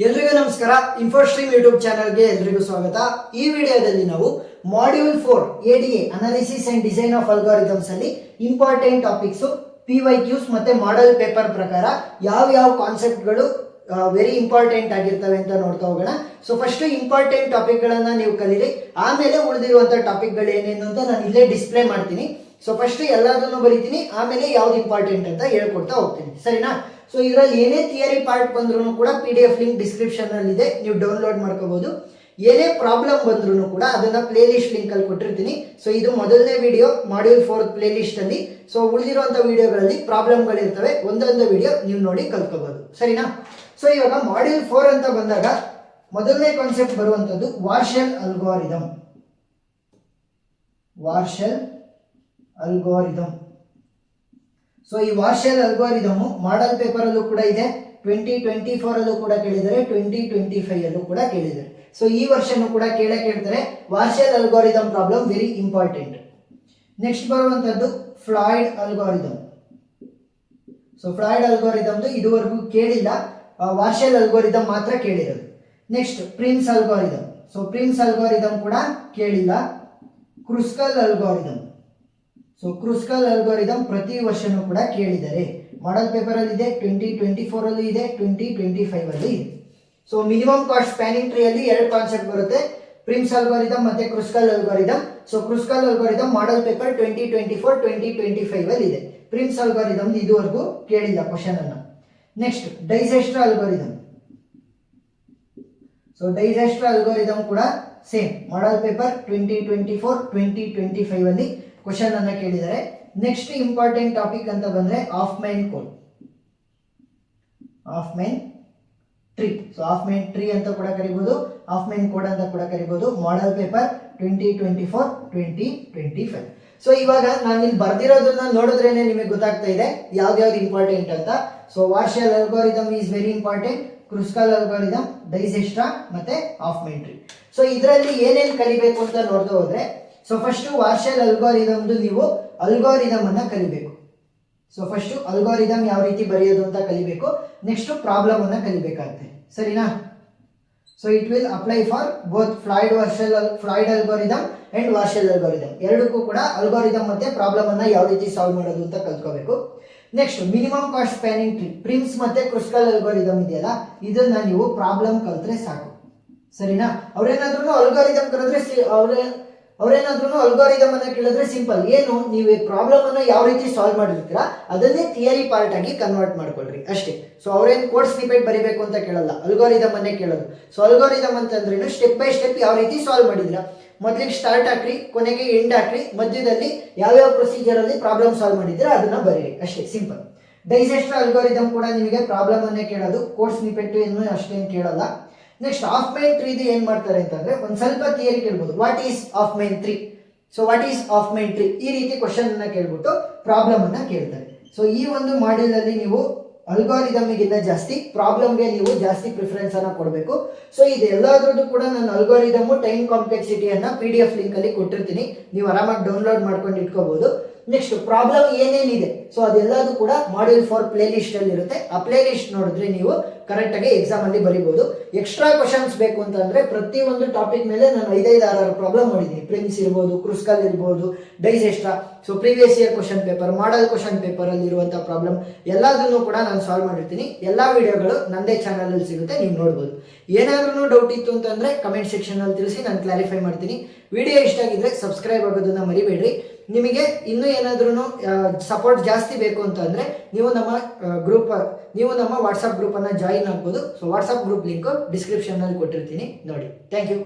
ಎಲ್ರಿಗೂ ನಮಸ್ಕಾರ. ಇನ್ಫೋಸ್ಟ್ರೀಮ್ ಯೂಟ್ಯೂಬ್ ಚಾನಲ್ಗೆ ಎಲ್ರಿಗೂ ಸ್ವಾಗತ. ಈ ವಿಡಿಯೋದಲ್ಲಿ ನಾವು module 4 ADA analysis and design of algorithms ಅಲ್ಲಿ ಇಂಪಾರ್ಟೆಂಟ್ ಟಾಪಿಕ್ಸ್ PYQs ಮತ್ತೆ ಮಾಡೆಲ್ ಪೇಪರ್ ಪ್ರಕಾರ ಯಾವ ಕಾನ್ಸೆಪ್ಟ್ಗಳು ವೆರಿ ಇಂಪಾರ್ಟೆಂಟ್ ಆಗಿರ್ತವೆ ಅಂತ ನೋಡ್ತಾ ಹೋಗೋಣ. ಸೊ ಫಸ್ಟ್ ಇಂಪಾರ್ಟೆಂಟ್ ಟಾಪಿಕ್ ಗಳನ್ನ ನೀವು ಕಲೀರಿ, ಆಮೇಲೆ ಉಳಿದಿರುವಂತಹ ಟಾಪಿಕ್ ಗಳು ಏನೇನು ಅಂತ ನಾನು ಇಲ್ಲೇ ಡಿಸ್ಪ್ಲೇ ಮಾಡ್ತೀನಿ. ಸೊ ಫಸ್ಟ್ ಎಲ್ಲದನ್ನು ಬರೀತೀನಿ, ಆಮೇಲೆ ಯಾವ್ದು ಇಂಪಾರ್ಟೆಂಟ್ ಅಂತ ಹೇಳ್ಕೊಡ್ತಾ ಹೋಗ್ತೀನಿ, ಸರಿನಾ? ಸೊ ಇದರಲ್ಲಿ ಏನೇ ಥಿಯರಿ ಪಾರ್ಟ್ ಬಂದ್ರೂ ಕೂಡ PDF ಲಿಂಕ್ ಡಿಸ್ಕ್ರಿಪ್ಷನ್ ಅಲ್ಲಿ ಇದೆ, ನೀವು ಡೌನ್ಲೋಡ್ ಮಾಡ್ಕೋಬಹುದು. ಏನೇ ಪ್ರಾಬ್ಲಮ್ ಬಂದ್ರೂ ಕೂಡ ಅದನ್ನ ಪ್ಲೇ ಲಿಸ್ಟ್ ಲಿಂಕ್ ಅಲ್ಲಿ ಕೊಟ್ಟಿರ್ತೀನಿ. ಸೊ ಇದು ಮೊದಲನೇ ವಿಡಿಯೋ ಮಾಡ್ಯೂಲ್ 4 ಪ್ಲೇ ಲಿಸ್ಟ್ ಅಲ್ಲಿ. ಸೊ ಉಳಿದಿರುವಂತಹ ವಿಡಿಯೋಗಳಲ್ಲಿ ಪ್ರಾಬ್ಲಮ್ಗಳು ಇರ್ತವೆ, ಒಂದೊಂದು ವಿಡಿಯೋ ನೀವು ನೋಡಿ ಕಲ್ತ್ಕೋಬಹುದು, ಸರಿನಾ? ಸೊ ಇವಾಗ ಮಾಡ್ಯೂಲ್ 4 ಅಂತ ಬಂದಾಗ ಮೊದಲನೇ ಕಾನ್ಸೆಪ್ಟ್ ಬರುವಂತದ್ದು ವಾರ್ಷೆಲ್ ಅಲ್ಗಾರಿದಮ್. ವಾರ್ಷೆಲ್ ಅಲ್ಗಾರಿದಮ್. ಸೊ ಈ ವಾರ್ಷೆಲ್ ಅಲ್ಗಾರಿದಮ್ ಮಾಡೆಲ್ ಪೇಪರ್ ಅಲ್ಲೂ ಕೂಡ ಇದೆ, 2024 ಅಲ್ಲೂ ಕೂಡ ಕೇಳಿದ್ದಾರೆ, 2025 ಅಲ್ಲೂ ಕೂಡ ಕೇಳಿದ್ದಾರೆ. ಸೊ ಈ ವರ್ಷನೂ ಕೂಡ ಕೇಳ್ತಾರೆ. Warshall algorithm problem very important. Next ಬರುವಂತದ್ದು Floyd algorithm. So Floyd algorithm ಇದುವರೆಗೂ ಕೇಳಿಲ್ಲ, ವಾರ್ಷೆಲ್ ಅಲ್ಗಾರಿದಮ್ ಮಾತ್ರ ಕೇಳಿರೋದು. Next Prim's algorithm. So Prim's algorithm ಕೂಡ ಕೇಳಿಲ್ಲ. Kruskal algorithm. So Kruskal algorithm ಪ್ರತಿ ವರ್ಷನೂ ಕೂಡ ಕೇಳಿದ್ದಾರೆ, ಮಾಡೆಲ್ ಪೇಪರ್ ಅಲ್ಲಿ ಇದೆ, 2024 ಅಲ್ಲಿ ಇದೆ, 2025 ಅಲ್ಲಿ ಇದೆ. So minimum cost spanning tree ಅಲ್ಲಿ ಎರಡು ಕಾನ್ಸೆಪ್ಟ್ ಬರುತ್ತೆ, ಪ್ರಿನ್ಸ್ ಅಲ್ಗಾರಿದಮ್ ಮತ್ತೆ Kruskal algorithm. So Kruskal algorithm model paper 2024 2025 ಅಲ್ಲಿ ಇದೆ. ಪ್ರಿನ್ಸ್ ಅಲ್ಗಾರಿದಮ್ ಇದುವರೆಗೂ ಕೇಳಿಲ್ಲ ಕ್ವಶನ್ ಅನ್ನ. Next Dijkstra algorithm. So Dijkstra algorithm ಕೂಡ ಸೇಮ್ ಮಾಡೆಲ್ ಪೇಪರ್ 2024 2025 ಅಲ್ಲಿ ಕ್ವಶನ್ ಅನ್ನ ಕೇಳಿದ್ದಾರೆ. ನೆಕ್ಸ್ಟ್ ಇಂಪಾರ್ಟೆಂಟ್ ಟಾಪಿಕ್ ಅಂತ ಬಂದ್ರೆ ಹಾಫ್ಮ್ಯಾನ್ ಕೋಡ್, ಹಾಫ್ಮ್ಯಾನ್ ಟ್ರೀ. ಸೊ ಹಾಫ್ಮ್ಯಾನ್ ಟ್ರೀ ಅಂತ ಕೂಡ ಕರಿಬಹುದು, ಹಾಫ್ಮ್ಯಾನ್ ಕೋಡ್ ಅಂತ ಕೂಡ ಕರಿಬಹುದು, ಮಾಡೆಲ್ ಪೇಪರ್ 2024 2025. ಸೊ ಇವಾಗ ನಾನು ಇಲ್ಲಿ ಬರ್ದಿರೋದನ್ನ ನೋಡಿದ್ರೇನೆ ನಿಮಗೆ ಗೊತ್ತಾಗ್ತಾ ಇದೆ ಯಾವ್ದು ಇಂಪಾರ್ಟೆಂಟ್ ಅಂತ. So Warshall algorithm is very important, Kruskal algorithm, Dijkstra ಮತ್ತೆ ಹಾಫ್ಮ್ಯಾನ್ ಟ್ರೀ. ಸೊ ಇದರಲ್ಲಿ ಏನೇನು ಕಲಿಬೇಕು ಅಂತ ನೋಡ್ತಾ ಹೋದ್ರೆ, ಸೊ ಫಸ್ಟ್ ವಾರ್ಷೆಲ್ ಅಲ್ಗಾರಿದಮ್ದು ನೀವು ಅಲ್ಗಾರಿದಮ್ ಅನ್ನ ಕಲಿಬೇಕು. ಸೊ ಫಸ್ಟ್ ಅಲ್ಗಾರಿದಮ್ ಯಾವ ರೀತಿ ಬರೆಯೋದು ಅಂತ ಕಲಿಬೇಕು. ನೆಕ್ಸ್ಟ್ ಪ್ರಾಬ್ಲಮ್ ಅನ್ನ ಕಲಿಬೇಕಾಗುತ್ತೆ, ಸರಿನಾ? So it will apply for both Floyd algorithm and Warshall algorithm. ಎರಡಕ್ಕೂ ಕೂಡ ಅಲ್ಗಾರಿದಮ್ ಮತ್ತೆ ಪ್ರಾಬ್ಲಮ್ ಅನ್ನ ಯಾವ ರೀತಿ ಸಾಲ್ವ್ ಮಾಡೋದು ಅಂತ ಕಲ್ತ್ಕೋಬೇಕು. Next minimum cost spanning tree, Prim's ಮತ್ತೆ ಕ್ರುಸ್ಕಲ್ ಅಲ್ಗಾರಿದಮ್ ಇದೆಯಲ್ಲ, ಇದನ್ನ ನೀವು ಪ್ರಾಬ್ಲಮ್ ಕಲ್ತ್ರೆ ಸಾಕು, ಸರಿನಾ? ಅವ್ರೇನಾದ್ರೂ ಅಲ್ಗಾರಿದಮ್ ಕಲಿದ್ರೆ ಅವ್ರೇನಾದ್ರೂ ಅಲ್ಗಾರಿದಮ್ ಅನ್ನ ಕೇಳಿದ್ರೆ ಸಿಂಪಲ್, ಏನು ನೀವು ಪ್ರಾಬ್ಲಮ್ ಅನ್ನ ಯಾವ ರೀತಿ ಸಾಲ್ವ್ ಮಾಡಿರ್ತೀರಾ ಅದನ್ನೇ ಥಿಯರಿ ಪಾರ್ಟ್ ಆಗಿ ಕನ್ವರ್ಟ್ ಮಾಡ್ಕೊಳ್ರಿ ಅಷ್ಟೇ. ಸೊ ಅವ್ರೇನ್ ಕೋಡ್ ಸ್ನಿಪೆಟ್ ಬರಿಬೇಕು ಅಂತ ಕೇಳಲ್ಲ, ಅಲ್ಗಾರಿದಮ್ ಅನ್ನೇ ಕೇಳೋದು. ಸೊ ಅಲ್ಗಾರಿದಮ್ ಅಂತಂದ್ರೆ ಸ್ಟೆಪ್ ಬೈ ಸ್ಟೆಪ್ ಯಾವ ರೀತಿ ಸಾಲ್ವ್ ಮಾಡಿದಿರಾ, ಮೊದಲಿಗೆ ಸ್ಟಾರ್ಟ್ ಹಾಕ್ರಿ, ಕೊನೆಗೆ ಎಂಡ್ ಹಾಕ್ರಿ, ಮಧ್ಯದಲ್ಲಿ ಯಾವ್ಯಾವ ಪ್ರೊಸೀಜರ್ ಅಲ್ಲಿ ಪ್ರಾಬ್ಲಮ್ ಸಾಲ್ವ್ ಮಾಡಿದ್ರೆ ಅದನ್ನ ಬರೀರಿ ಅಷ್ಟೇ, ಸಿಂಪಲ್. ಡೈಜೆಸ್ಟ್ರಾ ಅಲ್ಗಾರಿದಮ್ ಕೂಡ ನಿಮಗೆ ಪ್ರಾಬ್ಲಮ್ ಅನ್ನೇ ಕೇಳೋದು, ಕೋಡ್ ಸ್ನಿಪೆಟ್ ಏನು ಅಷ್ಟೇನು ಕೇಳಲ್ಲ. ನೆಕ್ಸ್ಟ್ ಹಾಫ್ಮ್ಯಾನ್ ಟ್ರೀ ಏನ್ ಮಾಡ್ತಾರೆ ಅಂತಂದ್ರೆ ಒಂದ್ ಸ್ವಲ್ಪ ಥಿಯರಿ ಕೇಳ್ಬೋದು, what is Huffman tree. So what is Huffman tree ಈ ರೀತಿ ಕ್ವಶನ್ ಅನ್ನ ಕೇಳ್ಬಿಟ್ಟು ಪ್ರಾಬ್ಲಮ್ ಅನ್ನ ಕೇಳ್ತಾರೆ. ಸೊ ಈ ಒಂದು ಮಾಡ್ಯೂಲ್ ಅಲ್ಲಿ ನೀವು ಅಲ್ಗಾರಿದಮ್ಗಿಂತ ಜಾಸ್ತಿ ಪ್ರಾಬ್ಲಮ್ಗೆ ನೀವು ಜಾಸ್ತಿ ಪ್ರಿಫರೆನ್ಸ್ ಅನ್ನ ಕೊಡಬೇಕು. ಸೊ ಇದೆಲ್ಲದ್ರದ್ದು ಕೂಡ ನಾನು ಅಲ್ಗಾರಿದಮ್ ಟೈಮ್ ಕಾಂಪ್ಲೆಕ್ಸಿಟಿಯನ್ನ PDF ಲಿಂಕ್ ಅಲ್ಲಿ ಕೊಟ್ಟಿರ್ತೀನಿ, ನೀವು ಆರಾಮಾಗಿ ಡೌನ್ಲೋಡ್ ಮಾಡ್ಕೊಂಡು ಇಟ್ಕೋಬಹುದು. ನೆಕ್ಸ್ಟ್ ಪ್ರಾಬ್ಲಮ್ ಏನೇನಿದೆ ಸೊ ಅದೆಲ್ಲದೂ ಕೂಡ ಮಾಡ್ಯೂಲ್ 4 ಪ್ಲೇ ಲಿಸ್ಟ್ ಅಲ್ಲಿ ಇರುತ್ತೆ. ಆ ಪ್ಲೇ ಲಿಸ್ಟ್ ನೋಡಿದ್ರೆ ನೀವು ಕರೆಕ್ಟ್ ಆಗಿ ಎಕ್ಸಾಮ್ ಅಲ್ಲಿ ಬರೀಬಹುದು. ಎಕ್ಸ್ಟ್ರಾ ಕ್ವಶನ್ಸ್ ಬೇಕು ಅಂತಂದ್ರೆ ಪ್ರತಿ ಒಂದು ಟಾಪಿಕ್ ಮೇಲೆ ನಾನು 5-6 ಪ್ರಾಬ್ಲಮ್ ಮಾಡಿದ್ದೀನಿ. ಪ್ರಿನ್ಸ್ ಇರ್ಬೋದು, ಕ್ರುಸ್ಕಲ್ ಇರ್ಬೋದು, Dijkstra. So previous year question paper, model question paper ಅಲ್ಲಿ ಇರುವಂತಹ ಪ್ರಾಬ್ಲಮ್ ಎಲ್ಲದನ್ನು ಕೂಡ ನಾನು ಸಾಲ್ವ್ ಮಾಡಿರ್ತೀನಿ. ಎಲ್ಲಾ ವಿಡಿಯೋಗಳು ನಂದೇ ಚಾನಲ್ ಅಲ್ಲಿ ಸಿಗುತ್ತೆ, ನೀವು ನೋಡ್ಬೋದು. ಏನಾದ್ರೂ ಡೌಟ್ ಇತ್ತು ಅಂತಂದ್ರೆ ಕಮೆಂಟ್ ಸೆಕ್ಷನ್ ಅಲ್ಲಿ ತಿಳಿಸಿ, ನಾನು ಕ್ಲಾರಿಫೈ ಮಾಡ್ತೀನಿ. ವಿಡಿಯೋ ಇಷ್ಟ ಆಗಿದ್ರೆ ಸಬ್ಸ್ಕ್ರೈಬ್ ಆಗೋದನ್ನ ಮರಿಬೇಡ್ರಿ. ನಿಮಗೆ ಇನ್ನೂ ಏನಾದ್ರೂ ಸಪೋರ್ಟ್ ಜಾಸ್ತಿ ಬೇಕು ಅಂತಂದ್ರೆ ನೀವು ನಮ್ಮ ವಾಟ್ಸ್ಆಪ್ ಗ್ರೂಪ್ ಅನ್ನ ಜಾಯಿನ್ ಆಗ್ಬೋದು. So WhatsApp group link description ಅಲ್ಲಿ ಕೊಟ್ಟಿರ್ತೀನಿ, ನೋಡಿ. Thank you.